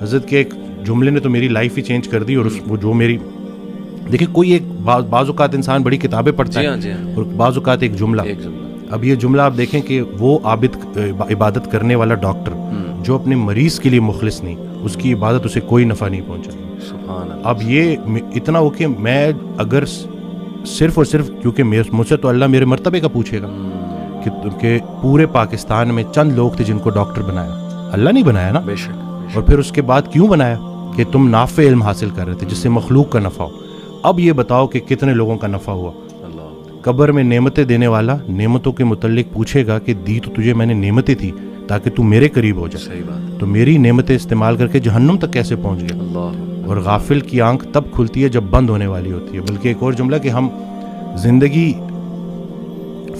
حضرت کے ایک جملے نے تو میری لائف ہی چینج کر دی. اور وہ جو میری دیکھیں کوئی ایک بعض اوقات انسان بڑی کتابیں پڑھتا ہے اور بعض اوقات ایک جملہ. اب یہ جملہ آپ دیکھیں کہ وہ عبادت کرنے والا ڈاکٹر جو اپنے مریض کے لیے مخلص نہیں, اس کی عبادت اسے کوئی نفع نہیں پہنچا. اب یہ اتنا ہو کہ میں اگر صرف اور صرف کیونکہ مجھ سے تو اللہ میرے مرتبے کا پوچھے گا کہ پورے پاکستان میں چند لوگ تھے جن کو ڈاکٹر بنایا, اللہ نہیں بنایا نا. اور پھر اس کے بعد کیوں بنایا کہ تم نافع علم حاصل کر رہے تھے جس سے مخلوق کا نفع ہو. اب یہ بتاؤ کہ کتنے لوگوں کا نفع ہوا. قبر میں نعمتیں دینے والا نعمتوں کے متعلق پوچھے گا کہ دی تو تجھے میں نے نعمتیں تھی تاکہ تو میرے قریب ہو جائے, تو میری نعمتیں استعمال کر کے جہنم تک کیسے پہنچ گیا. اور غافل کی آنکھ تب کھلتی ہے جب بند ہونے والی ہوتی ہے. بلکہ ایک اور جملہ کہ ہم زندگی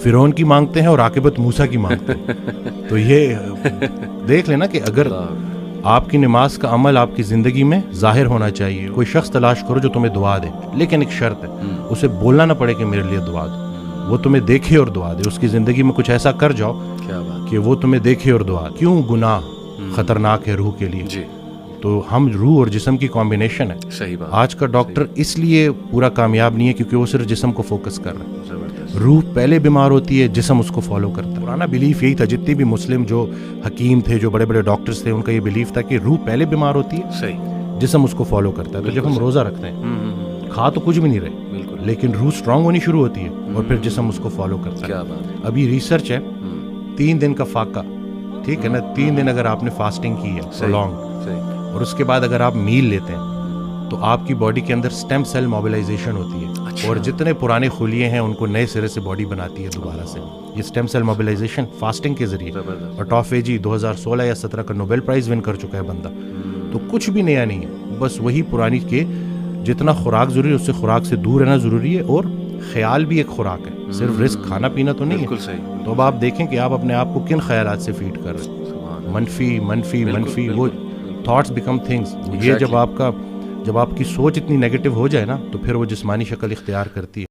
فرعون کی مانگتے ہیں اور عاقبت موسیٰ کی مانگتے ہیں. تو یہ دیکھ لینا کہ اگر آپ کی نماز کا عمل آپ کی زندگی میں ظاہر ہونا چاہیے. کوئی شخص تلاش کرو جو تمہیں دعا دے, لیکن ایک شرط ہے, اسے بولنا نہ پڑے کہ میرے لیے دعا دو. وہ تمہیں دیکھے اور دعا دے. اس کی زندگی میں کچھ ایسا کر جاؤ کہ وہ تمہیں دیکھے اور دعا دے. کیوں گناہ خطرناک ہے روح کے لیے. تو ہم روح اور جسم کی کمبینیشن ہے. آج کا ڈاکٹر اس لیے پورا کامیاب نہیں ہے کیونکہ وہ صرف جسم کو فوکس کر رہا ہے. روح پہلے بیمار ہوتی ہے, جسم اس کو فالو کرتا ہے. پرانا بلیف یہی تھا, جتنے بھی مسلم جو حکیم تھے, جو بڑے بڑے ڈاکٹرز تھے, ان کا یہ بلیف تھا کہ روح پہلے بیمار ہوتی ہے, جسم اس کو فالو کرتا ہے. تو جب ہم روزہ رکھتے ہیں کھا تو کچھ بھی نہیں رہے, لیکن روح اسٹرانگ ہونی شروع ہوتی ہے اور پھر جسم اس کو فالو کرتا ہے. ابھی ریسرچ ہے 3 دن کا فاقہ, ٹھیک ہے نا, 3 دن اگر آپ نے فاسٹنگ کی ہے لانگ, اور اس کے بعد اگر آپ میل لیتے ہیں تو آپ کی باڈی کے اندر سٹیم سیل موبلائزیشن ہوتی ہے. اور جتنے پرانے خلیے ہیں ان کو نئے سرے سے باڈی بناتی ہے دوبارہ سے. یہ سٹیم سیل موبلائزیشن فاسٹنگ کے ذریعے. اور ٹافیجی 2016 یا 17 کا نوبل پرائز ون کر چکا ہے بندہ. تو کچھ بھی نیا نہیں ہے, بس وہی پرانی کے جتنا خوراک ضروری ہے اس سے خوراک سے دور رہنا ضروری ہے. اور خیال بھی ایک خوراک ہے, صرف رزق کھانا پینا تو نہیں ہے. تو اب آپ دیکھیں کہ آپ اپنے آپ کو کن خیالات سے فیڈ کر رہے ہیں. منفی منفی منفی, وہ تھاٹس بیکم تھنگس. یہ جب آپ کی سوچ اتنی نیگیٹو ہو جائے نا تو پھر وہ جسمانی شکل اختیار کرتی ہے.